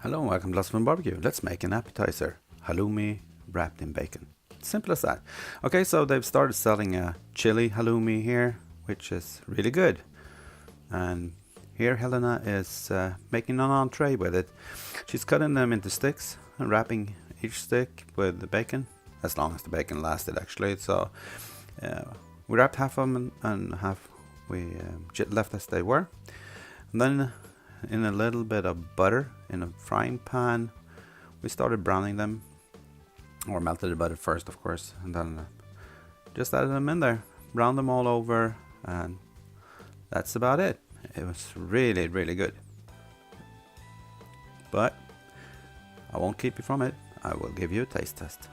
Hello and welcome to Lots of Fun Barbecue. Let's make an appetizer, halloumi wrapped in bacon. Simple as that. Okay, so they've started selling a chili halloumi here, which is really good. And here Helena is making an entree with it. She's cutting them into sticks and wrapping each stick with the bacon, as long as the bacon lasted actually. So we wrapped half of them and half we left as they were. And then in a little bit of butter in a frying pan, we started browning them, or melted the butter first of course, and then just added them in there, browned them all over, and that's about it. It was really good, but I won't keep you from it. I will give you a taste test.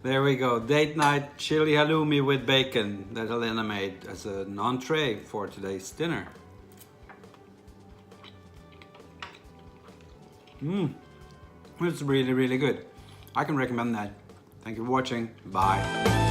There we go, date night chili halloumi with bacon that Helena made as an entree for today's dinner. It's really good. I can recommend that. Thank you for watching. Bye.